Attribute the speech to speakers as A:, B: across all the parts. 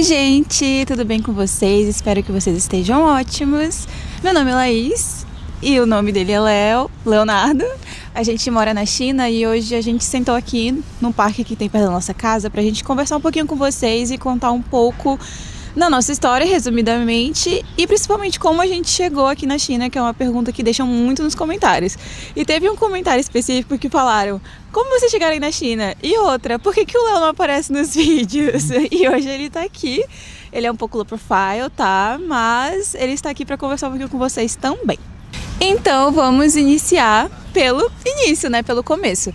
A: Oi gente, tudo bem com vocês? Espero que vocês estejam ótimos. Meu nome é Laís e o nome dele é Leonardo. A gente mora na China e hoje a gente sentou aqui no parque que tem perto da nossa casa pra gente conversar um pouquinho com vocês e contar um pouco da nossa história, resumidamente, e principalmente como a gente chegou aqui na China, que é uma pergunta que deixam muito nos comentários. E teve um comentário específico que falaram: como vocês chegaram aí na China? E outra, por que o Léo não aparece nos vídeos? E hoje ele tá aqui. Ele é um pouco low profile, tá? Mas ele está aqui para conversar um pouquinho com vocês também. Então vamos iniciar pelo início, né? Pelo começo.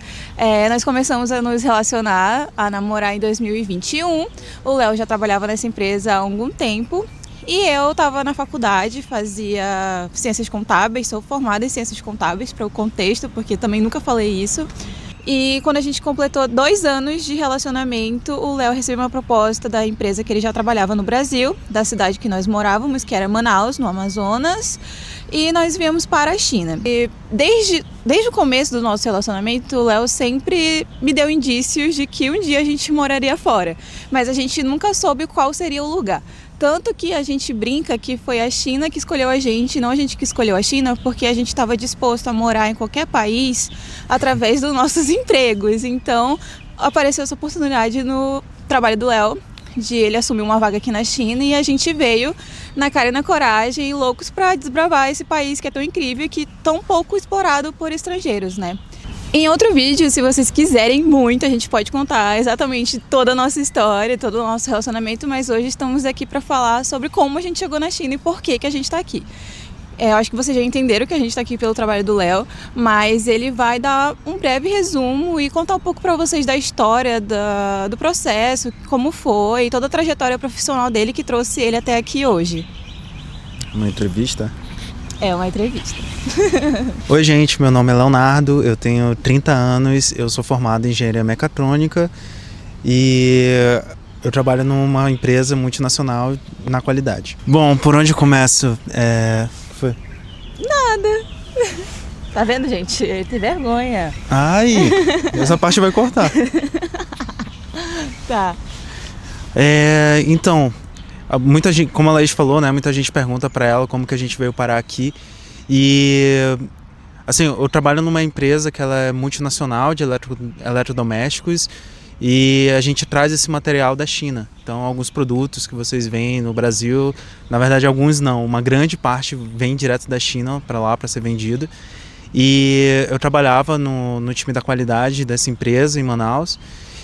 A: Nós começamos a nos relacionar, a namorar em 2021. O Léo já trabalhava nessa empresa há algum tempo. E eu estava na faculdade, fazia ciências contábeis, sou formada em ciências contábeis, para o contexto, porque também nunca falei isso. E quando a gente completou 2 anos de relacionamento, o Léo recebeu uma proposta da empresa que ele já trabalhava no Brasil, da cidade que nós morávamos, que era Manaus, no Amazonas, e nós viemos para a China. E desde o começo do nosso relacionamento, o Léo sempre me deu indícios de que um dia a gente moraria fora, mas a gente nunca soube qual seria o lugar. Tanto que a gente brinca que foi a China que escolheu a gente, não a gente que escolheu a China, porque a gente estava disposto a morar em qualquer país através dos nossos empregos. Então, apareceu essa oportunidade no trabalho do Léo, de ele assumir uma vaga aqui na China, e a gente veio na cara e na coragem, loucos para desbravar esse país que é tão incrível e que é tão pouco explorado por estrangeiros, né? Em outro vídeo, se vocês quiserem muito, a gente pode contar exatamente toda a nossa história, todo o nosso relacionamento, mas hoje estamos aqui para falar sobre como a gente chegou na China e por que a gente está aqui. Eu acho que vocês já entenderam que a gente está aqui pelo trabalho do Léo, mas ele vai dar um breve resumo e contar um pouco para vocês da história, do processo, como foi, toda a trajetória profissional dele que trouxe ele até aqui hoje.
B: Uma entrevista?
A: É uma entrevista.
B: Oi gente, meu nome é Leonardo, eu tenho 30 anos, eu sou formado em engenharia mecatrônica e eu trabalho numa empresa multinacional na qualidade. Bom, por onde começo?
A: Nada. Tá vendo, gente? Ele tem vergonha.
B: Ai, essa parte vai cortar.
A: Tá.
B: Então, muita gente, como a Laís falou, né, muita gente pergunta para ela como que a gente veio parar aqui. E assim, eu trabalho numa empresa que ela é multinacional de eletrodomésticos e a gente traz esse material da China. Então, alguns produtos que vocês veem no Brasil, na verdade alguns não, uma grande parte vem direto da China para lá para ser vendido. E eu trabalhava no time da qualidade dessa empresa em Manaus.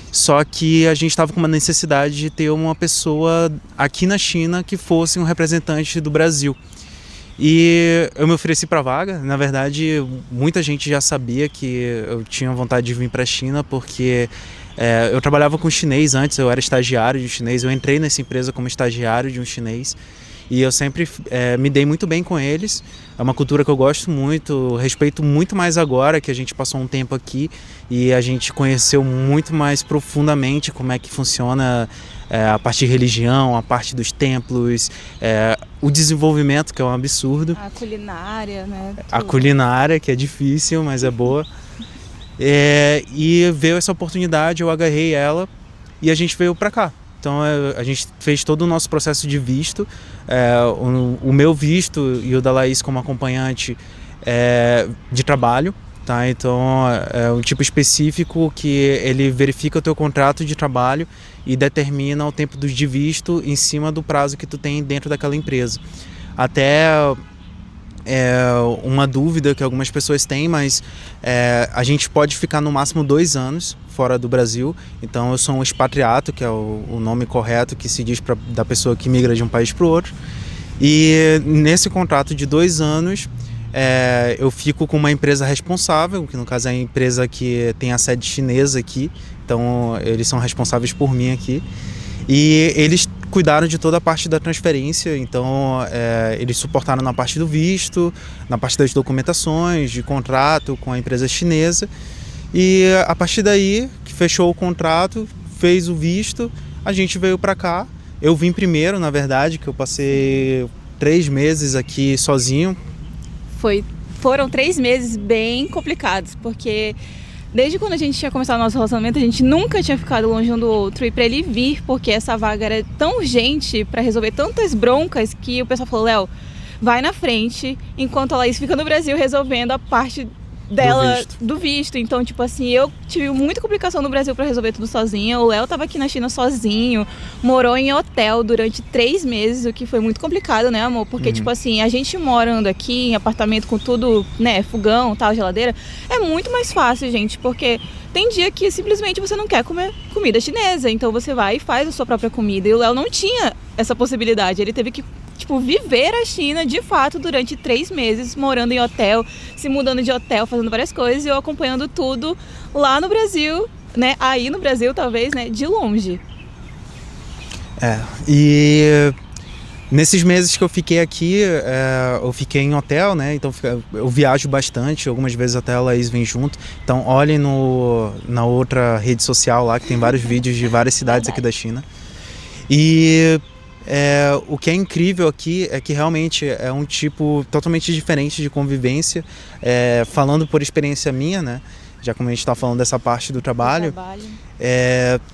B: Só que a gente estava com uma necessidade de ter uma pessoa aqui na China que fosse um representante do Brasil. E eu me ofereci para a vaga. Na verdade, muita gente já sabia que eu tinha vontade de vir para a China, porque eu trabalhava com chinês antes, eu era estagiário de chinês, eu entrei nessa empresa como estagiário de um chinês. E eu sempre me dei muito bem com eles. É uma cultura que eu gosto muito, respeito muito mais agora que a gente passou um tempo aqui e a gente conheceu muito mais profundamente como é que funciona a parte de religião, a parte dos templos, o desenvolvimento, que é um absurdo.
A: A culinária, né?
B: A culinária, que é difícil, mas é boa. E veio essa oportunidade, eu agarrei ela e a gente veio para cá. Então a gente fez todo o nosso processo de visto, o meu visto e o da Laís como acompanhante de trabalho, tá? Então é um tipo específico que ele verifica o teu contrato de trabalho e determina o tempo de visto em cima do prazo que tu tem dentro daquela empresa. Até uma dúvida que algumas pessoas têm, mas a gente pode ficar no máximo 2 anos fora do Brasil. Então eu sou um expatriato, que é o nome correto que se diz da pessoa que migra de um país para o outro. E nesse contrato de 2 anos eu fico com uma empresa responsável, que no caso é a empresa que tem a sede chinesa aqui. Então eles são responsáveis por mim aqui. E eles cuidaram de toda a parte da transferência, então eles suportaram na parte do visto, na parte das documentações, de contrato com a empresa chinesa. E a partir daí, que fechou o contrato, fez o visto, a gente veio para cá. Eu vim primeiro, na verdade, que eu passei 3 meses aqui sozinho.
A: Foram 3 meses bem complicados, porque desde quando a gente tinha começado o nosso relacionamento, a gente nunca tinha ficado longe um do outro. E pra ele vir, porque essa vaga era tão urgente pra resolver tantas broncas, que o pessoal falou, Léo, vai na frente, enquanto a Laís fica no Brasil resolvendo a parte dela do visto. Então, tipo assim, eu tive muita complicação no Brasil pra resolver tudo sozinha. O Léo tava aqui na China sozinho, morou em hotel durante 3 meses, o que foi muito complicado, né, amor? Porque, tipo assim, a gente morando aqui em apartamento com tudo, né, fogão, tal, geladeira, é muito mais fácil, gente, porque tem dia que simplesmente você não quer comer comida chinesa, então você vai e faz a sua própria comida. E o Léo não tinha essa possibilidade, ele teve que viver a China de fato durante 3 meses, morando em hotel, se mudando de hotel, fazendo várias coisas, e eu acompanhando tudo lá no Brasil, né? Aí no Brasil, talvez, né? De longe.
B: E nesses meses que eu fiquei aqui, eu fiquei em hotel, né? Então eu viajo bastante, algumas vezes até a Laís vem junto. Então olhem na outra rede social lá, que tem vários vídeos de várias cidades aqui da China. E o que é incrível aqui é que realmente é um tipo totalmente diferente de convivência, falando por experiência minha, né? Já como a gente está falando dessa parte do trabalho,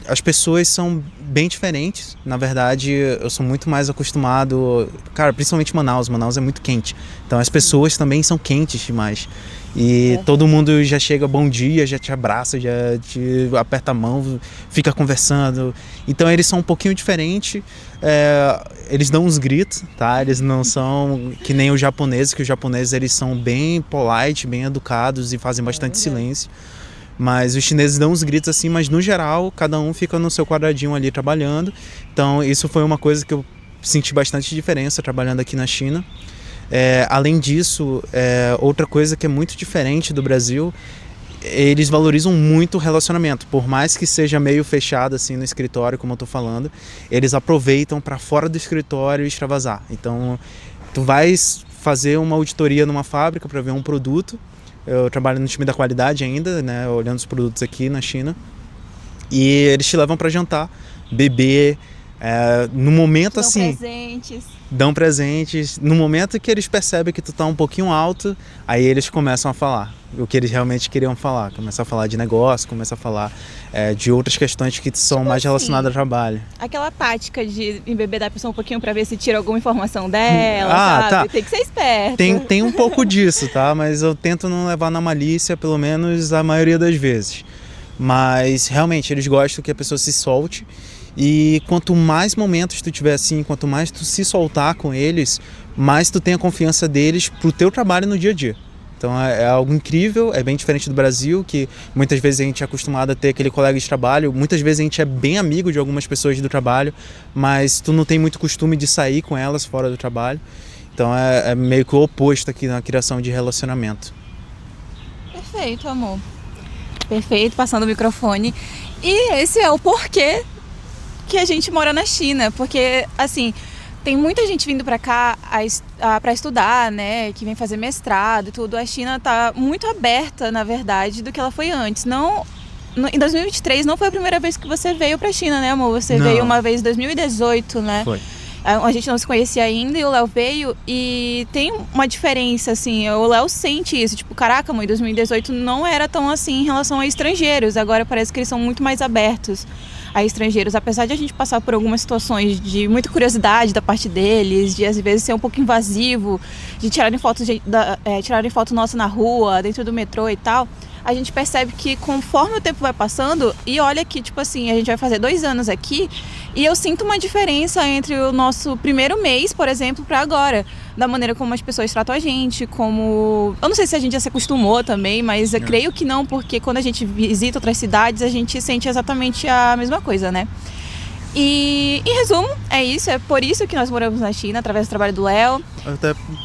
B: as pessoas são bem diferentes. Na verdade, eu sou muito mais acostumado, cara, principalmente Manaus. Manaus é muito quente, então as pessoas também são quentes demais. E todo mundo já chega bom dia, já te abraça, já te aperta a mão, fica conversando. Então eles são um pouquinho diferentes, eles dão uns gritos, tá? Eles não são que nem os japoneses, que os japoneses eles são bem polite, bem educados e fazem bastante silêncio. Mas os chineses dão uns gritos assim, mas no geral cada um fica no seu quadradinho ali trabalhando. Então isso foi uma coisa que eu senti bastante diferença trabalhando aqui na China. Além disso, outra coisa que é muito diferente do Brasil, eles valorizam muito o relacionamento. Por mais que seja meio fechado assim no escritório, como eu tô falando, eles aproveitam para fora do escritório extravasar. Então, tu vais fazer uma auditoria numa fábrica para ver um produto. Eu trabalho no time da qualidade ainda, né, olhando os produtos aqui na China. E eles te levam para jantar, beber. No momento assim, dão presentes. No momento que eles percebem que tu tá um pouquinho alto, aí eles começam a falar o que eles realmente queriam falar. Começam a falar de negócio, começam a falar de outras questões que são mais relacionadas ao trabalho.
A: Aquela tática de embebedar a pessoa um pouquinho pra ver se tira alguma informação dela, sabe? Tá. Tem que ser esperto.
B: Tem um pouco disso, tá? Mas eu tento não levar na malícia, pelo menos a maioria das vezes. Mas realmente eles gostam que a pessoa se solte. E quanto mais momentos tu tiver assim, quanto mais tu se soltar com eles, mais tu tem a confiança deles pro teu trabalho no dia a dia. Então é algo incrível, é bem diferente do Brasil, que muitas vezes a gente é acostumado a ter aquele colega de trabalho, muitas vezes a gente é bem amigo de algumas pessoas do trabalho, mas tu não tem muito costume de sair com elas fora do trabalho. Então é meio que o oposto aqui na criação de relacionamento.
A: Perfeito, amor. Perfeito, passando o microfone. E esse é o porquê que a gente mora na China, porque assim, tem muita gente vindo para cá para estudar, né, que vem fazer mestrado e tudo. A China tá muito aberta, na verdade, do que ela foi antes. Em 2023 não foi a primeira vez que você veio para a China, né, amor? Você veio uma vez em 2018, né?
B: Foi.
A: A gente não se conhecia ainda e o Léo veio, e tem uma diferença, assim, o Léo sente isso, tipo, caraca, mãe, 2018 não era tão assim em relação a estrangeiros, agora parece que eles são muito mais abertos a estrangeiros, apesar de a gente passar por algumas situações de muita curiosidade da parte deles, de às vezes ser um pouco invasivo, de tirarem foto nossa na rua, dentro do metrô e tal. A gente percebe que conforme o tempo vai passando, e olha que, tipo assim, a gente vai fazer 2 anos aqui, e eu sinto uma diferença entre o nosso primeiro mês, por exemplo, para agora, da maneira como as pessoas tratam a gente, como... Eu não sei se a gente já se acostumou também, mas eu creio que não, porque quando a gente visita outras cidades, a gente sente exatamente a mesma coisa, né? E, em resumo, é isso, é por isso que nós moramos na China, através do trabalho do Léo.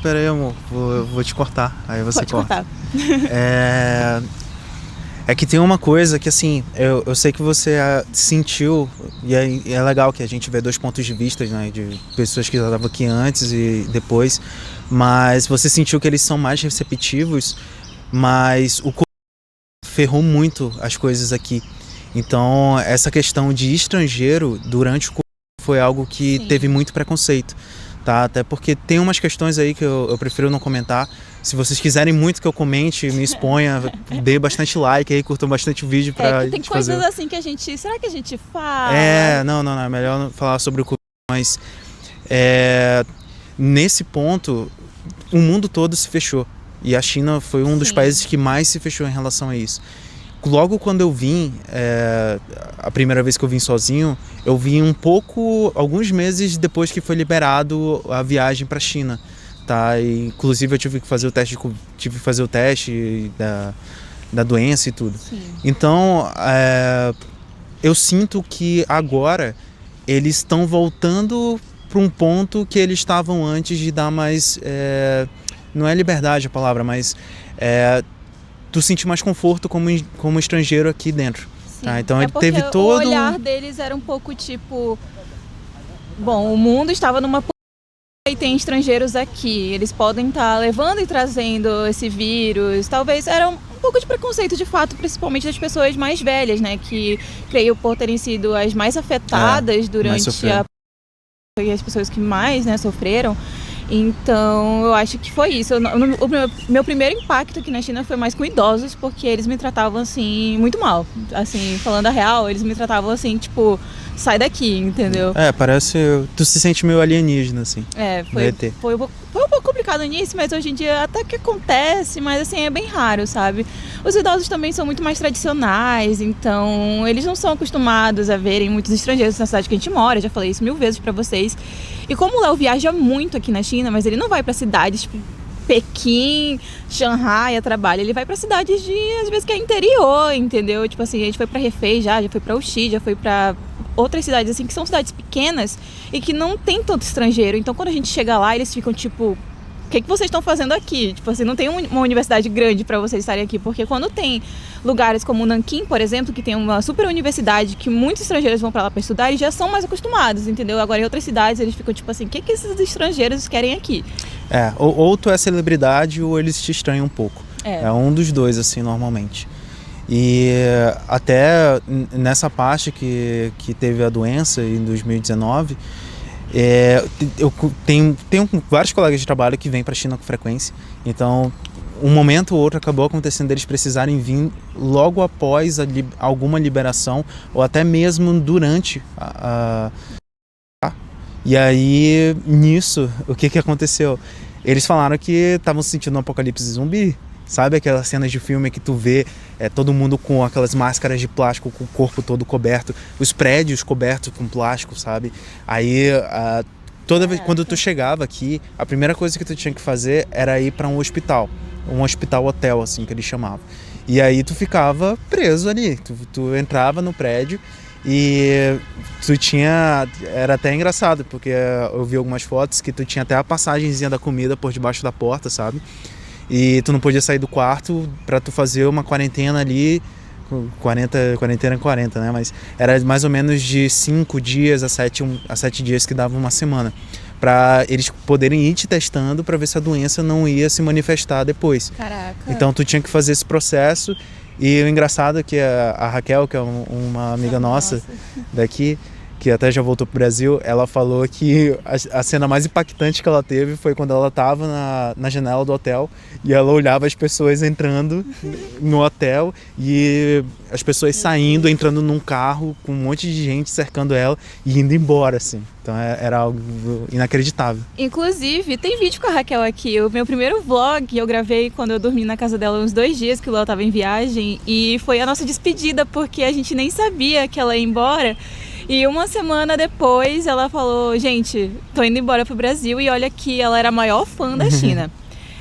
B: Peraí, amor, vou te cortar, aí você
A: Pode
B: corta.
A: Cortar.
B: É que tem uma coisa que, assim, eu sei que você sentiu, e é legal que a gente vê 2 pontos de vista, né, de pessoas que já estavam aqui antes e depois, mas você sentiu que eles são mais receptivos, mas o Covid ferrou muito as coisas aqui. Então, essa questão de estrangeiro durante o Covid foi algo que teve muito preconceito. tá? Até porque tem umas questões aí que eu prefiro não comentar. Se vocês quiserem muito que eu comente, me exponha, dê bastante like aí, curtam bastante o vídeo pra
A: que tem
B: gente fazer.
A: coisas assim que a gente... Será que a gente fala?
B: Não, é melhor não falar sobre o Covid, mas nesse ponto, o mundo todo se fechou. E a China foi um dos países que mais se fechou em relação a isso. Logo quando eu vim, a primeira vez que eu vim sozinho, eu vim alguns meses depois que foi liberado a viagem para a China, tá? E, inclusive eu tive que fazer o teste da doença e tudo.
A: Sim.
B: Então, eu sinto que agora eles estão voltando para um ponto que eles estavam antes de dar mais, não é liberdade a palavra, mas tu sentir mais conforto como estrangeiro aqui dentro. Tá? Então ele teve todo...
A: o olhar deles era um pouco tipo... Bom, o mundo estava numa... e tem estrangeiros aqui, eles podem estar levando e trazendo esse vírus. Talvez era um pouco de preconceito de fato, principalmente das pessoas mais velhas, né? Que creio por terem sido as mais afetadas durante e as pessoas que mais, né, sofreram. Então, eu acho que foi isso. O meu primeiro impacto aqui na China foi mais com idosos, porque eles me tratavam, assim, muito mal. Assim, falando a real, eles me tratavam, assim, tipo, sai daqui, entendeu?
B: Parece... Tu se sente meio alienígena, assim.
A: Foi um pouco complicado no início, mas hoje em dia até que acontece, mas, assim, é bem raro, sabe? Os idosos também são muito mais tradicionais, então eles não são acostumados a verem muitos estrangeiros na cidade que a gente mora, já falei isso 1000 vezes pra vocês. E como o Léo viaja muito aqui na China, mas ele não vai pra cidades tipo Pequim, Xangai a trabalho, ele vai pra cidades de, às vezes, que é interior, entendeu? Tipo assim, a gente foi pra Hefei já foi pra Uxi, já foi pra outras cidades, assim, que são cidades pequenas e que não tem tanto estrangeiro. Então, quando a gente chega lá, eles ficam tipo... O que vocês estão fazendo aqui? Tipo assim, não tem uma universidade grande para vocês estarem aqui, porque quando tem lugares como o Nanquim, por exemplo, que tem uma super universidade que muitos estrangeiros vão para lá para estudar, eles já são mais acostumados, entendeu? Agora em outras cidades eles ficam tipo assim, o que esses estrangeiros querem aqui?
B: Ou tu é celebridade ou eles te estranham um pouco. É um dos dois, assim, normalmente. E até nessa parte que teve a doença em 2019... eu tenho vários colegas de trabalho que vêm para a China com frequência, então um momento ou outro acabou acontecendo deles precisarem vir logo após alguma liberação ou até mesmo durante E aí, nisso, o que aconteceu? Eles falaram que estavam sentindo um apocalipse zumbi. Sabe aquelas cenas de filme que tu vê todo mundo com aquelas máscaras de plástico, com o corpo todo coberto, os prédios cobertos com plástico, sabe? Aí, toda vez quando tu chegava aqui, a primeira coisa que tu tinha que fazer era ir para um hospital hotel, assim que eles chamavam. E aí tu ficava preso ali, tu entrava no prédio e tu tinha... Era até engraçado, porque eu vi algumas fotos que tu tinha até a passagenzinha da comida por debaixo da porta, sabe? E tu não podia sair do quarto para tu fazer uma quarentena ali, quarentena 40, né? Mas era mais ou menos de 5 dias a 7 dias que dava uma semana, para eles poderem ir te testando para ver se a doença não ia se manifestar depois.
A: Caraca.
B: Então tu tinha que fazer esse processo. E o engraçado é que a Raquel, que é uma amiga nossa daqui, que até já voltou pro Brasil, ela falou que a cena mais impactante que ela teve foi quando ela estava na janela do hotel e ela olhava as pessoas entrando no hotel e as pessoas saindo, entrando num carro com um monte de gente cercando ela e indo embora, assim. Então era algo inacreditável.
A: Inclusive, tem vídeo com a Raquel aqui. O meu primeiro vlog eu gravei quando eu dormi na casa dela uns 2 dias que o Léo estava em viagem e foi a nossa despedida porque a gente nem sabia que ela ia embora. E uma semana depois ela falou, gente, tô indo embora pro Brasil e olha que ela era a maior fã da China.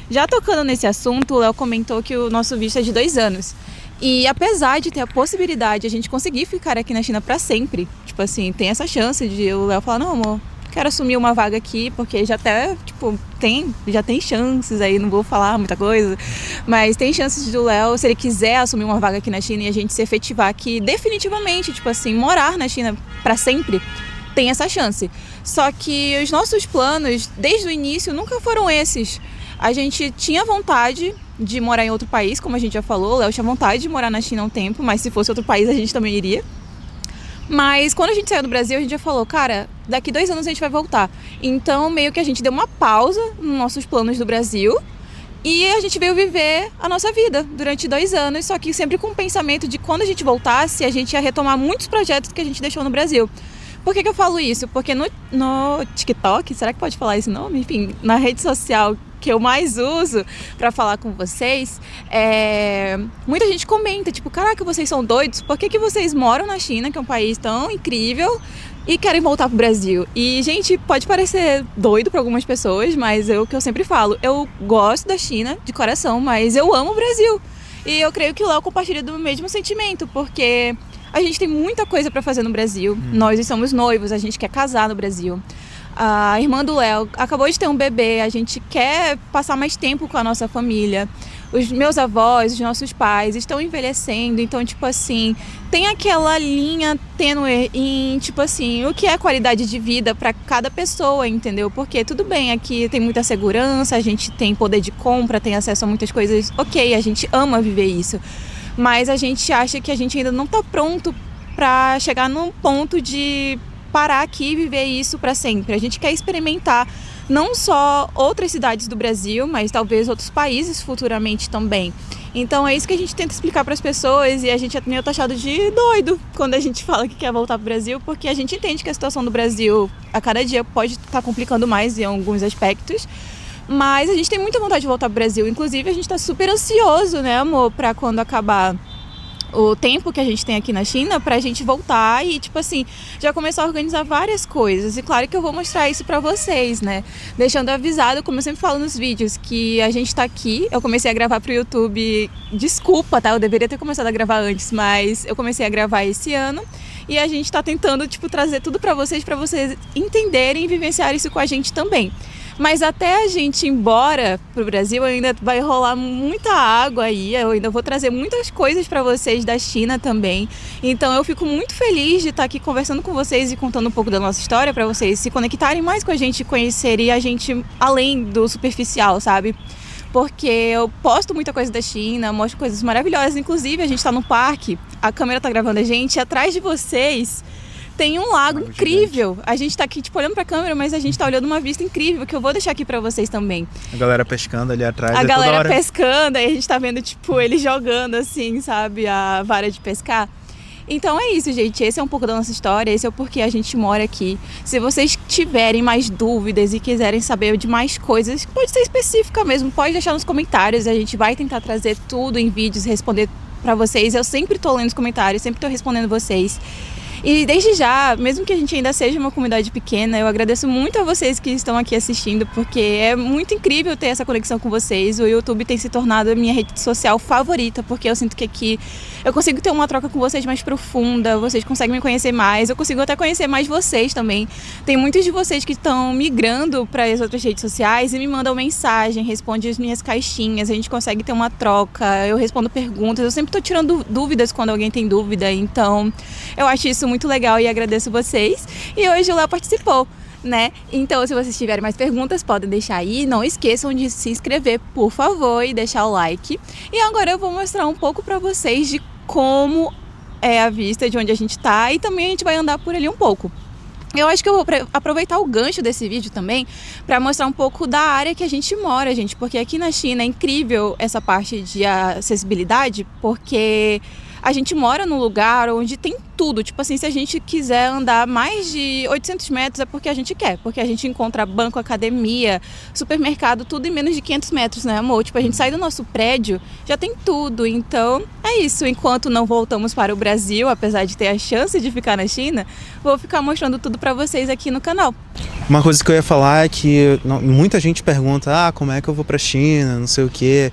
A: Já tocando nesse assunto, o Léo comentou que o nosso visto é de 2 anos. E apesar de ter a possibilidade de a gente conseguir ficar aqui na China pra sempre, tipo assim, tem essa chance de o Léo falar, não amor, quero assumir uma vaga aqui, porque já até, tipo, já tem chances aí, não vou falar muita coisa, mas tem chances do Léo, se ele quiser assumir uma vaga aqui na China e a gente se efetivar aqui definitivamente, tipo assim, morar na China pra sempre, tem essa chance. Só que os nossos planos, desde o início, nunca foram esses. A gente tinha vontade de morar em outro país, como a gente já falou, o Léo tinha vontade de morar na China há um tempo, mas se fosse outro país a gente também iria. Mas quando a gente saiu do Brasil, a gente já falou, cara, daqui 2 anos a gente vai voltar. Então, meio que a gente deu uma pausa nos nossos planos do Brasil e a gente veio viver a nossa vida durante 2 anos, só que sempre com o pensamento de quando a gente voltasse, a gente ia retomar muitos projetos que a gente deixou no Brasil. Por que eu falo isso? Porque no TikTok, será que pode falar esse nome? Enfim, na rede social que eu mais uso para falar com vocês, muita gente comenta, tipo, caraca, vocês são doidos? Por que vocês moram na China, que é um país tão incrível, e querem voltar pro Brasil? E, gente, pode parecer doido para algumas pessoas, mas é o que eu sempre falo, eu gosto da China de coração, mas eu amo o Brasil. E eu creio que o Léo compartilha do mesmo sentimento, porque a gente tem muita coisa para fazer no Brasil. Nós somos noivos, a gente quer casar no Brasil. A irmã do Léo acabou de ter um bebê, a gente quer passar mais tempo com a nossa família. Os meus avós, os nossos pais estão envelhecendo, então, tipo assim, tem aquela linha tênue em, tipo assim, o que é qualidade de vida para cada pessoa, entendeu? Porque tudo bem, aqui tem muita segurança, a gente tem poder de compra, tem acesso a muitas coisas, ok, a gente ama viver isso. Mas a gente acha que a gente ainda não está pronto para chegar num ponto de parar aqui e viver isso para sempre. A gente quer experimentar não só outras cidades do Brasil, mas talvez outros países futuramente também. Então é isso que a gente tenta explicar para as pessoas e a gente é meio taxado de doido quando a gente fala que quer voltar para o Brasil, porque a gente entende que a situação do Brasil a cada dia pode estar complicando mais em alguns aspectos. Mas a gente tem muita vontade de voltar pro Brasil. Inclusive, a gente tá super ansioso, né, amor, pra quando acabar o tempo que a gente tem aqui na China, pra gente voltar e, tipo assim, já começar a organizar várias coisas. E claro que eu vou mostrar isso pra vocês, né? Deixando avisado, como eu sempre falo nos vídeos, que a gente tá aqui. Eu comecei a gravar pro YouTube, desculpa, tá? Eu deveria ter começado a gravar antes, mas eu comecei a gravar esse ano. E a gente tá tentando, tipo, trazer tudo pra vocês entenderem e vivenciar isso com a gente também. Mas até a gente ir embora pro Brasil, ainda vai rolar muita água aí, eu ainda vou trazer muitas coisas para vocês da China também. Então eu fico muito feliz de estar aqui conversando com vocês e contando um pouco da nossa história para vocês se conectarem mais com a gente, conhecerem a gente além do superficial, sabe? Porque eu posto muita coisa da China, mostro coisas maravilhosas, inclusive a gente tá no parque, a câmera tá gravando a gente, e atrás de vocês tem um lago incrível. A gente tá aqui, tipo, olhando pra câmera, mas a gente tá olhando uma vista incrível, que eu vou deixar aqui pra vocês também.
B: A galera pescando ali atrás.
A: A galera pescando, aí a gente tá vendo, tipo, eles jogando, assim, sabe, a vara de pescar. Então é isso, gente. Esse é um pouco da nossa história, esse é o porquê a gente mora aqui. Se vocês tiverem mais dúvidas e quiserem saber de mais coisas, pode ser específica mesmo, pode deixar nos comentários. A gente vai tentar trazer tudo em vídeos, responder pra vocês. Eu sempre tô lendo os comentários, sempre tô respondendo vocês. E desde já, mesmo que a gente ainda seja uma comunidade pequena, eu agradeço muito a vocês que estão aqui assistindo, porque é muito incrível ter essa conexão com vocês. O YouTube tem se tornado a minha rede social favorita, porque eu sinto que aqui eu consigo ter uma troca com vocês mais profunda, vocês conseguem me conhecer mais, eu consigo até conhecer mais vocês também. Tem muitos de vocês que estão migrando para as outras redes sociais e me mandam mensagem, respondem as minhas caixinhas, a gente consegue ter uma troca, eu respondo perguntas, eu sempre estou tirando dúvidas quando alguém tem dúvida, então eu acho isso muito legal e agradeço vocês. E hoje o Léo participou, né? Então, se vocês tiverem mais perguntas, podem deixar aí. Não esqueçam de se inscrever, por favor, e deixar o like. E agora eu vou mostrar um pouco pra vocês de como é a vista de onde a gente tá e também a gente vai andar por ali um pouco. Eu acho que eu vou aproveitar o gancho desse vídeo também para mostrar um pouco da área que a gente mora, gente, porque aqui na China é incrível essa parte de acessibilidade, porque a gente mora num lugar onde tem tudo, tipo assim, se a gente quiser andar mais de 800 metros é porque a gente quer, porque a gente encontra banco, academia, supermercado, tudo em menos de 500 metros, né, amor? Tipo, a gente sai do nosso prédio, já tem tudo, então é isso. Enquanto não voltamos para o Brasil, apesar de ter a chance de ficar na China, vou ficar mostrando tudo para vocês aqui no canal.
B: Uma coisa que eu ia falar é que muita gente pergunta, como é que eu vou pra China, não sei o quê.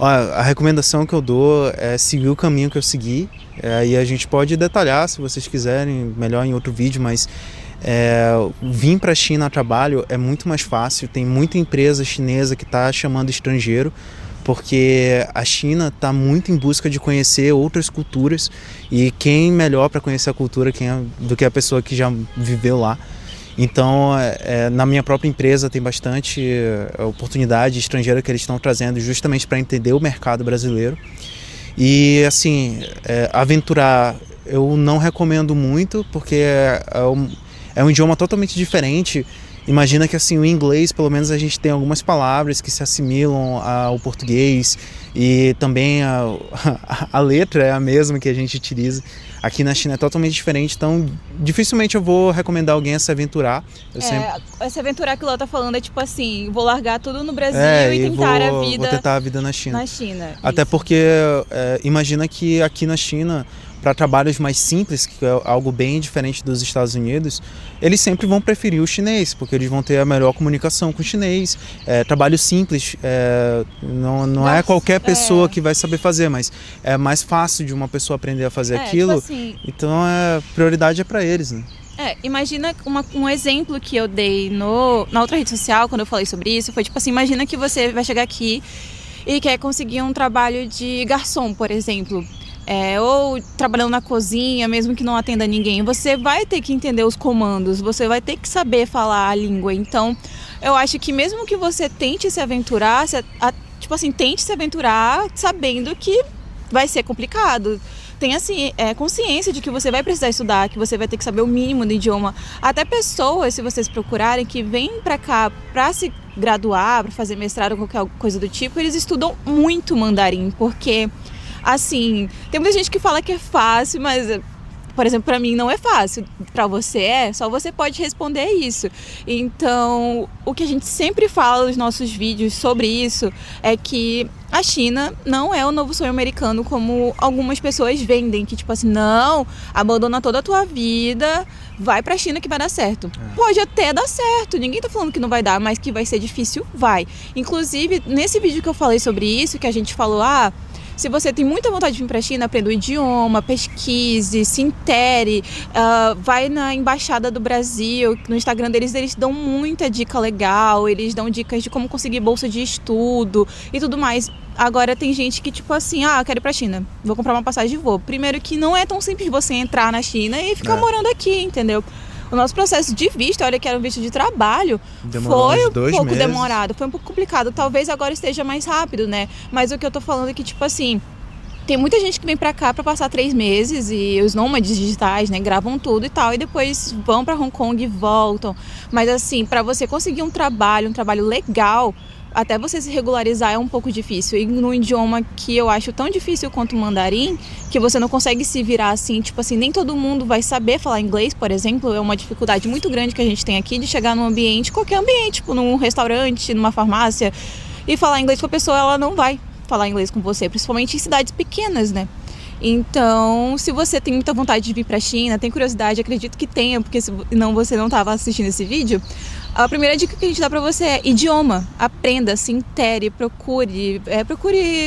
B: A recomendação que eu dou é seguir o caminho que eu segui, e a gente pode detalhar se vocês quiserem, melhor em outro vídeo, mas vir para a China a trabalho é muito mais fácil. Tem muita empresa chinesa que está chamando estrangeiro, porque a China está muito em busca de conhecer outras culturas, e quem melhor para conhecer a cultura do que a pessoa que já viveu lá. Então, na minha própria empresa tem bastante oportunidade estrangeira que eles estão trazendo justamente para entender o mercado brasileiro. E, assim, aventurar eu não recomendo muito, porque é é um idioma totalmente diferente. Imagina que assim, o inglês, pelo menos a gente tem algumas palavras que se assimilam ao português e também a letra é a mesma que a gente utiliza. Aqui na China é totalmente diferente, então dificilmente eu vou recomendar alguém a se aventurar.
A: Se aventurar que o Léo tá falando é tipo assim, vou largar tudo no Brasil e
B: vou tentar a vida na China. Até
A: isso.
B: porque imagina que aqui na China, para trabalhos mais simples, que é algo bem diferente dos Estados Unidos, eles sempre vão preferir o chinês, porque eles vão ter a melhor comunicação com o chinês. Trabalho simples, não é qualquer pessoa que vai saber fazer, mas é mais fácil de uma pessoa aprender a fazer aquilo,
A: tipo assim,
B: então a prioridade é para eles, né?
A: Imagina um exemplo que eu dei na outra rede social, quando eu falei sobre isso, foi tipo assim, imagina que você vai chegar aqui e quer conseguir um trabalho de garçom, por exemplo. Ou trabalhando na cozinha, mesmo que não atenda ninguém, você vai ter que entender os comandos, você vai ter que saber falar a língua. Então, eu acho que mesmo que você tente se aventurar, tente se aventurar sabendo que vai ser complicado. Tenha assim, consciência de que você vai precisar estudar, que você vai ter que saber o mínimo do idioma. Até pessoas, se vocês procurarem, que vêm pra cá pra se graduar, pra fazer mestrado ou qualquer coisa do tipo, eles estudam muito mandarim, porque... Assim, tem muita gente que fala que é fácil, mas, por exemplo, para mim não é fácil. Para você só você pode responder isso. Então, o que a gente sempre fala nos nossos vídeos sobre isso é que a China não é o novo sonho americano como algumas pessoas vendem, que tipo assim, não, abandona toda a tua vida, vai pra China que vai dar certo. Pode até dar certo, ninguém tá falando que não vai dar, mas que vai ser difícil, vai. Inclusive, nesse vídeo que eu falei sobre isso, que a gente falou, se você tem muita vontade de vir para a China, aprenda o idioma, pesquise, se intere, vai na Embaixada do Brasil, no Instagram deles, eles dão muita dica legal, eles dão dicas de como conseguir bolsa de estudo e tudo mais. Agora tem gente que tipo assim, eu quero ir pra China, vou comprar uma passagem e vou. Primeiro que não é tão simples você entrar na China e ficar morando aqui, entendeu? O nosso processo de visto, olha que era um visto de trabalho, foi um pouco demorado, foi um pouco complicado. Talvez agora esteja mais rápido, né? Mas o que eu tô falando é que, tipo assim, tem muita gente que vem pra cá pra passar 3 meses e os nômades digitais, né, gravam tudo e tal, e depois vão pra Hong Kong e voltam. Mas assim, pra você conseguir um trabalho legal, até você se regularizar é um pouco difícil. E num idioma que eu acho tão difícil quanto o mandarim, que você não consegue se virar assim, tipo assim, nem todo mundo vai saber falar inglês, por exemplo, é uma dificuldade muito grande que a gente tem aqui de chegar num ambiente, qualquer ambiente, tipo num restaurante, numa farmácia, e falar inglês com a pessoa, ela não vai falar inglês com você, principalmente em cidades pequenas, né? Então, se você tem muita vontade de vir pra China, tem curiosidade, acredito que tenha, porque senão você não estava assistindo esse vídeo, a primeira dica que a gente dá pra você é idioma. Aprenda, se intere, procure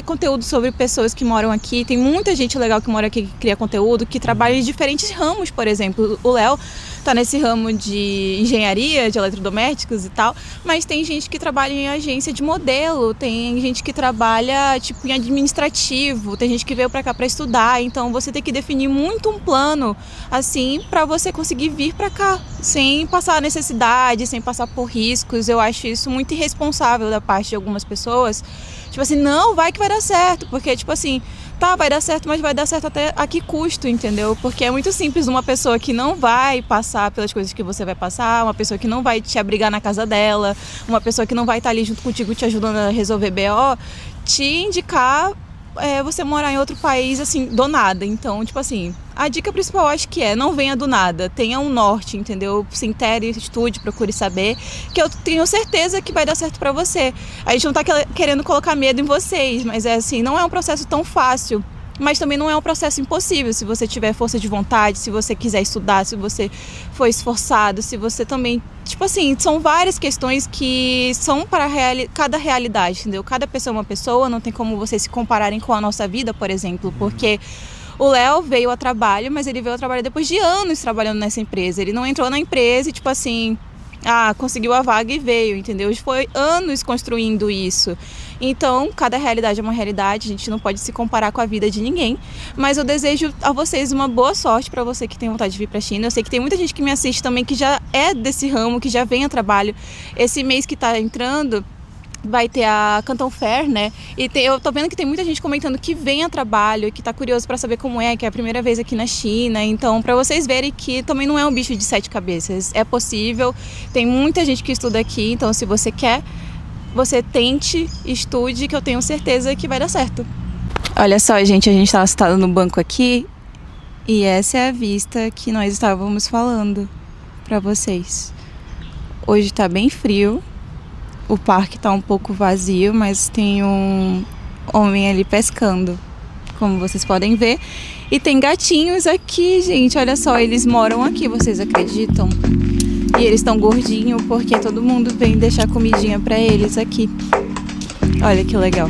A: conteúdo sobre pessoas que moram aqui. Tem muita gente legal que mora aqui, que cria conteúdo, que trabalha em diferentes ramos, por exemplo. O Léo tá nesse ramo de engenharia, de eletrodomésticos e tal, mas tem gente que trabalha em agência de modelo, tem gente que trabalha tipo em administrativo, tem gente que veio pra cá pra estudar, então você tem que definir muito um plano assim pra você conseguir vir pra cá, sem passar necessidade, sem passar por riscos. Eu acho isso muito irresponsável da parte de algumas pessoas, tipo assim, não, vai que vai dar certo, porque tipo assim, tá, vai dar certo, mas vai dar certo até a que custo, entendeu? Porque é muito simples uma pessoa que não vai passar pelas coisas que você vai passar, uma pessoa que não vai te abrigar na casa dela, uma pessoa que não vai estar ali junto contigo te ajudando a resolver BO, te indicar você morar em outro país, assim, do nada. Então, tipo assim, a dica principal eu acho que não venha do nada, tenha um norte, entendeu? Se intere, estude, procure saber, que eu tenho certeza que vai dar certo pra você. A gente não tá querendo colocar medo em vocês, mas assim, não é um processo tão fácil, mas também não é um processo impossível. Se você tiver força de vontade, se você quiser estudar, se você for esforçado, se você também... Tipo assim, são várias questões que são para cada realidade, entendeu? Cada pessoa é uma pessoa, não tem como vocês se compararem com a nossa vida, por exemplo, porque o Léo veio a trabalho, mas ele veio a trabalho depois de anos trabalhando nessa empresa. Ele não entrou na empresa e tipo assim... conseguiu a vaga e veio, entendeu? Foi anos construindo isso. Então, cada realidade é uma realidade, a gente não pode se comparar com a vida de ninguém. Mas eu desejo a vocês uma boa sorte para você que tem vontade de vir para a China. Eu sei que tem muita gente que me assiste também que já é desse ramo, que já vem a trabalho. Esse mês que está entrando, vai ter a Canton Fair, né? E eu tô vendo que tem muita gente comentando que vem a trabalho, que tá curioso para saber como é, que é a primeira vez aqui na China. Então, para vocês verem que também não é um bicho de 7 cabeças. É possível, tem muita gente que estuda aqui, então se você quer, você tente, estude, que eu tenho certeza que vai dar certo. Olha só, gente, a gente tava sentado no banco aqui e essa é a vista que nós estávamos falando para vocês. Hoje tá bem frio. O parque tá um pouco vazio, mas tem um homem ali pescando, como vocês podem ver. E tem gatinhos aqui, gente, olha só, eles moram aqui, vocês acreditam? E eles estão gordinhos porque todo mundo vem deixar comidinha pra eles aqui. Olha que legal.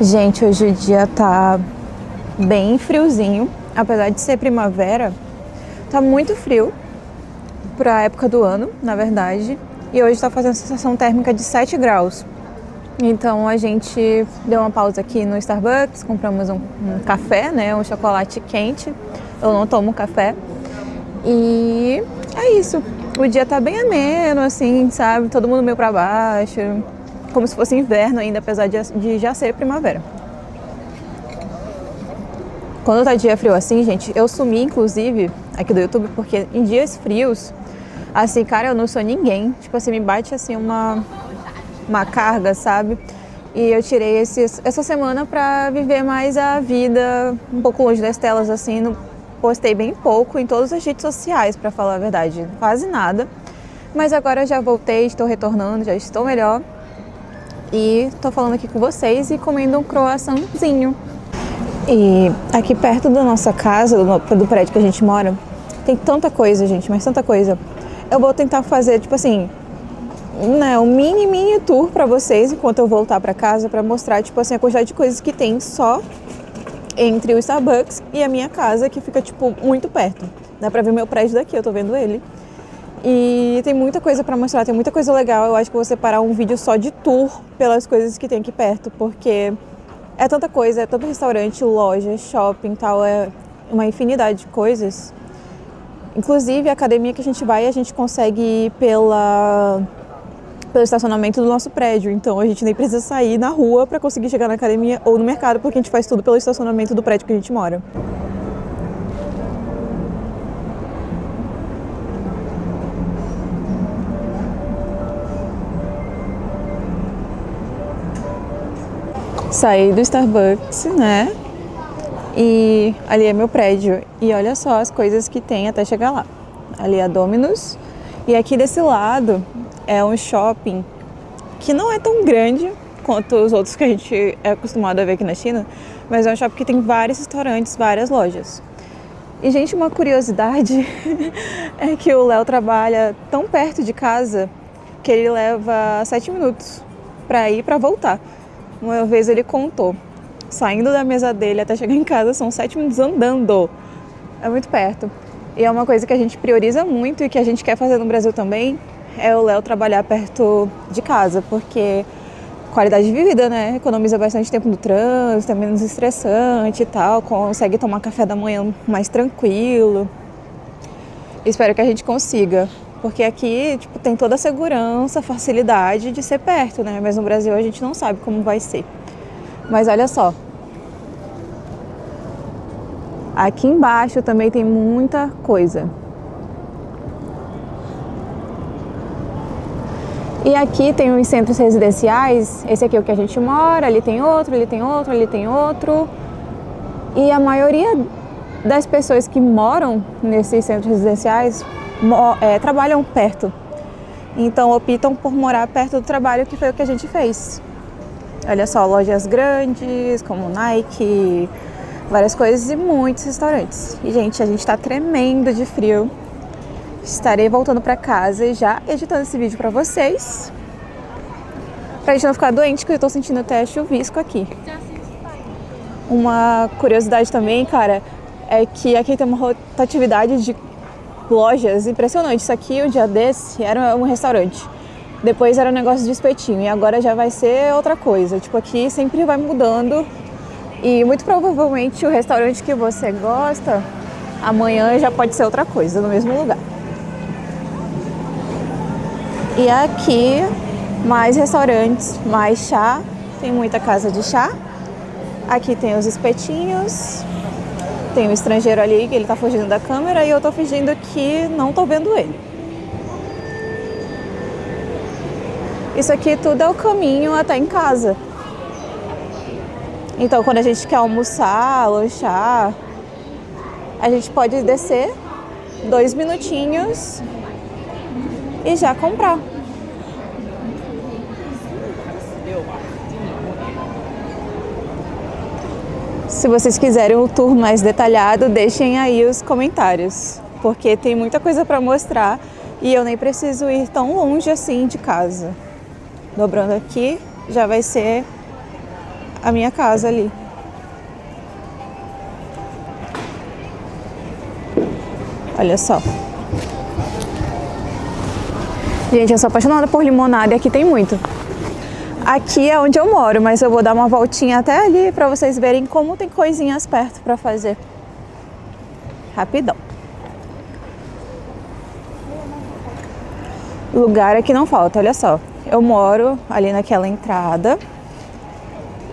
A: Gente, hoje o dia tá bem friozinho, apesar de ser primavera, tá muito frio pra época do ano, na verdade, e hoje tá fazendo sensação térmica de 7 graus. Então a gente deu uma pausa aqui no Starbucks, compramos um café, né, um chocolate quente, eu não tomo café, e é isso. O dia tá bem ameno, assim, sabe, todo mundo meio pra baixo, como se fosse inverno ainda, apesar de já ser primavera. Quando tá dia frio assim, gente, eu sumi, inclusive, aqui do YouTube, porque em dias frios, assim, cara, eu não sou ninguém. Tipo assim, me bate, assim, uma carga, sabe? E eu tirei essa semana pra viver mais a vida um pouco longe das telas, assim. Postei bem pouco em todas as redes sociais, pra falar a verdade. Quase nada. Mas agora eu já voltei, estou retornando, já estou melhor. E tô falando aqui com vocês e comendo um croissantzinho. E aqui perto da nossa casa, do prédio que a gente mora, tem tanta coisa, gente, mas tanta coisa. Eu vou tentar fazer, tipo assim, né, um mini tour pra vocês enquanto eu voltar pra casa, pra mostrar, tipo assim, a quantidade de coisas que tem só entre o Starbucks e a minha casa, que fica, tipo, muito perto. Dá pra ver meu prédio daqui, eu tô vendo ele. E tem muita coisa pra mostrar, tem muita coisa legal. Eu acho que eu vou separar um vídeo só de tour pelas coisas que tem aqui perto, porque é tanta coisa, é tanto restaurante, loja, shopping e tal, é uma infinidade de coisas. Inclusive a academia que a gente vai, a gente consegue ir pelo estacionamento do nosso prédio, então a gente nem precisa sair na rua pra conseguir chegar na academia ou no mercado, porque a gente faz tudo pelo estacionamento do prédio que a gente mora. Saí do Starbucks, né? E ali é meu prédio. E olha só as coisas que tem até chegar lá. Ali é a Domino's. E aqui desse lado é um shopping que não é tão grande quanto os outros que a gente é acostumado a ver aqui na China, mas é um shopping que tem vários restaurantes, várias lojas. E, gente, uma curiosidade é que o Léo trabalha tão perto de casa que ele leva 7 minutos para ir e para voltar. Uma vez ele contou, saindo da mesa dele até chegar em casa são 7 minutos andando. É muito perto. E é uma coisa que a gente prioriza muito e que a gente quer fazer no Brasil também, é o Léo trabalhar perto de casa, porque qualidade de vida, né? Economiza bastante tempo no trânsito, é menos estressante e tal, consegue tomar café da manhã mais tranquilo. Espero que a gente consiga, porque aqui, tipo, tem toda a segurança, facilidade de ser perto, né? Mas no Brasil a gente não sabe como vai ser. Mas olha só. Aqui embaixo também tem muita coisa. E aqui tem os centros residenciais, esse aqui é o que a gente mora, ali tem outro, ali tem outro, ali tem outro. E a maioria das pessoas que moram nesses centros residenciais trabalham perto. Então optam por morar perto do trabalho, que foi o que a gente fez. Olha só, lojas grandes, como Nike, várias coisas e muitos restaurantes. E, gente, a gente tá tremendo de frio. Estarei voltando pra casa e já editando esse vídeo pra vocês. Pra gente não ficar doente, que eu tô sentindo até chuvisco aqui. Uma curiosidade também, cara, é que aqui tem uma rotatividade de lojas impressionante. Isso aqui, um dia desse, era um restaurante. Depois era um negócio de espetinho e agora já vai ser outra coisa. Tipo, aqui sempre vai mudando e muito provavelmente o restaurante que você gosta amanhã já pode ser outra coisa no mesmo lugar. E aqui mais restaurantes, mais chá, tem muita casa de chá. Aqui tem os espetinhos, tem o estrangeiro ali que ele tá fugindo da câmera e eu tô fingindo que não tô vendo ele. Isso aqui tudo é o caminho até em casa. Então, quando a gente quer almoçar, lanchar, a gente pode descer 2 minutinhos e já comprar. Se vocês quiserem um tour mais detalhado, deixem aí os comentários, porque tem muita coisa para mostrar e eu nem preciso ir tão longe assim de casa. Dobrando aqui, já vai ser a minha casa ali. Olha só. Gente, eu sou apaixonada por limonada e aqui tem muito. Aqui é onde eu moro, mas eu vou dar uma voltinha até ali para vocês verem como tem coisinhas perto para fazer. Rapidão. Lugar aqui não falta, olha só. Eu moro ali naquela entrada,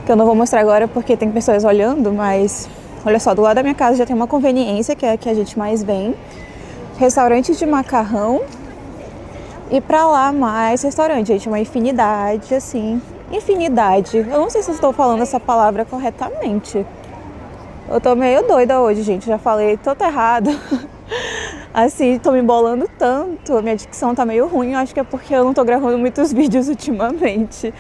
A: que eu não vou mostrar agora porque tem pessoas olhando, mas olha só, do lado da minha casa já tem uma conveniência, que é a que a gente mais vem. Restaurante de macarrão. E pra lá mais restaurante, gente, uma infinidade, assim. Infinidade. Eu não sei se eu estou falando essa palavra corretamente. Eu tô meio doida hoje, gente. Já falei tanto errado. Assim, tô me embolando tanto. A minha dicção tá meio ruim. Eu acho que é porque eu não tô gravando muitos vídeos ultimamente.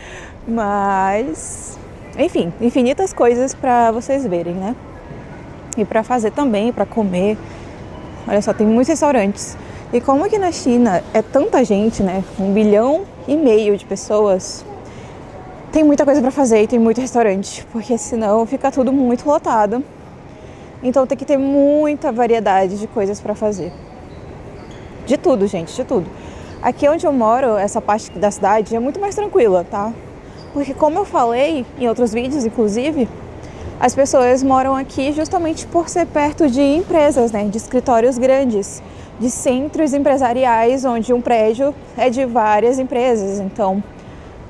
A: Mas, enfim, infinitas coisas pra vocês verem, né? E pra fazer também, pra comer. Olha só, tem muitos restaurantes. E como aqui na China é tanta gente, né? 1,5 bilhão de pessoas, tem muita coisa para fazer e tem muito restaurante, porque senão fica tudo muito lotado. Então tem que ter muita variedade de coisas para fazer. De tudo, gente, de tudo. Aqui onde eu moro, essa parte da cidade é muito mais tranquila, tá? Porque como eu falei em outros vídeos, inclusive, as pessoas moram aqui justamente por ser perto de empresas, né? De escritórios grandes, de centros empresariais, onde um prédio é de várias empresas. Então,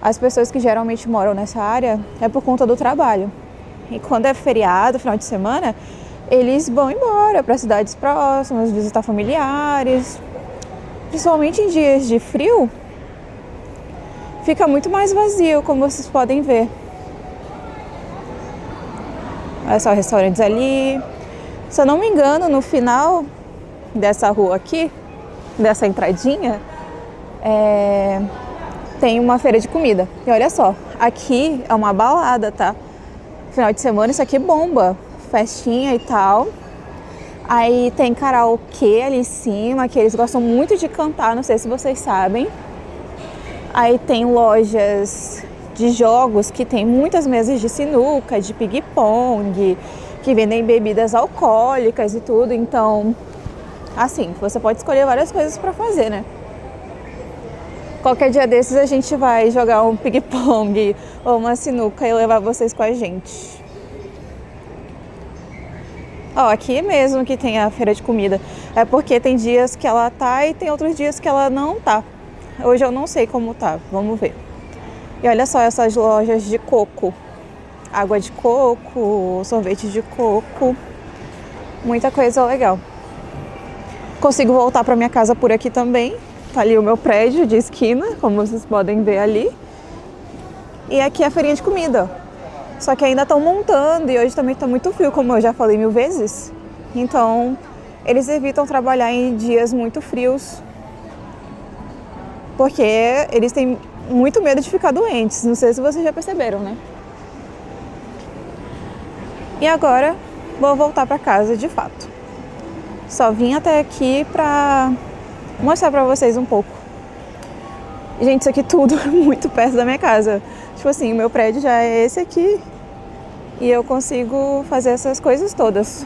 A: as pessoas que geralmente moram nessa área é por conta do trabalho. E quando é feriado, final de semana, eles vão embora para cidades próximas, visitar familiares. Principalmente em dias de frio, fica muito mais vazio, como vocês podem ver. Olha só, restaurantes ali. Se eu não me engano, no final dessa rua aqui, dessa entradinha, tem uma feira de comida. E olha só, aqui é uma balada, tá? Final de semana isso aqui bomba, festinha e tal. Aí tem karaokê ali em cima, que eles gostam muito de cantar, não sei se vocês sabem. Aí tem lojas de jogos que tem muitas mesas de sinuca, de ping-pong, que vendem bebidas alcoólicas e tudo. Então, assim, você pode escolher várias coisas para fazer, né? Qualquer dia desses a gente vai jogar um ping-pong ou uma sinuca e levar vocês com a gente. Ó, aqui mesmo que tem a feira de comida. É porque tem dias que ela tá e tem outros dias que ela não tá. Hoje eu não sei como tá, vamos ver. E olha só essas lojas de coco. Água de coco, sorvete de coco. Muita coisa legal. Consigo voltar para minha casa por aqui também. Tá ali o meu prédio de esquina, como vocês podem ver ali. E aqui é a feirinha de comida. Só que ainda estão montando e hoje também está muito frio, como eu já falei 1000 vezes. Então, eles evitam trabalhar em dias muito frios, porque eles têm muito medo de ficar doentes. Não sei se vocês já perceberam, né? E agora, vou voltar para casa de fato. Só vim até aqui para mostrar para vocês um pouco. Gente, isso aqui tudo é muito perto da minha casa. Tipo assim, o meu prédio já é esse aqui e eu consigo fazer essas coisas todas.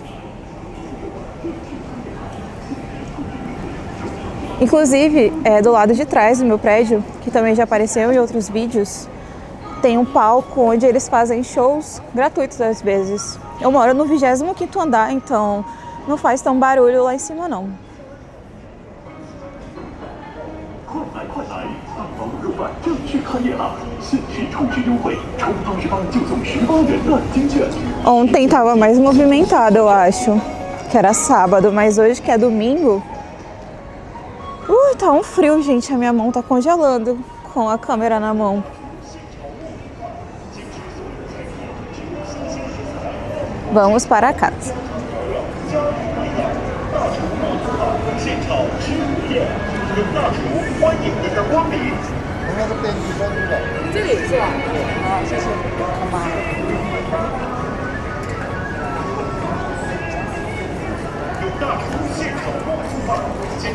A: Inclusive, do lado de trás do meu prédio, que também já apareceu em outros vídeos, tem um palco onde eles fazem shows gratuitos às vezes. Eu moro no 25º andar, então não faz tão barulho lá em cima não. Ontem tava mais movimentado, eu acho, que era sábado, mas hoje que é domingo, tá um frio, gente, a minha mão tá congelando com a câmera na mão. Vamos para casa.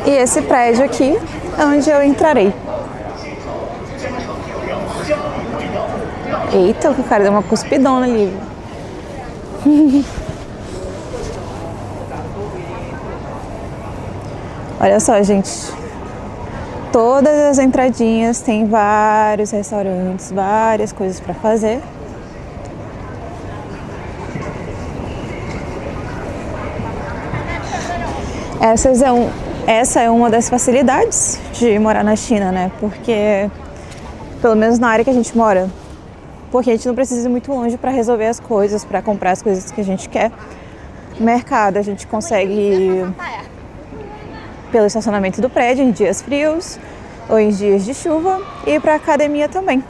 A: E esse prédio aqui é onde eu entrarei. Eita, o cara deu uma cuspidona ali. Olha só, gente. Todas as entradinhas tem vários restaurantes, várias coisas para fazer. Essa é uma das facilidades de morar na China, né? Porque, pelo menos na área que a gente mora, porque a gente não precisa ir muito longe para resolver as coisas, para comprar as coisas que a gente quer. Mercado a gente consegue ir pelo estacionamento do prédio em dias frios ou em dias de chuva, e ir para academia também.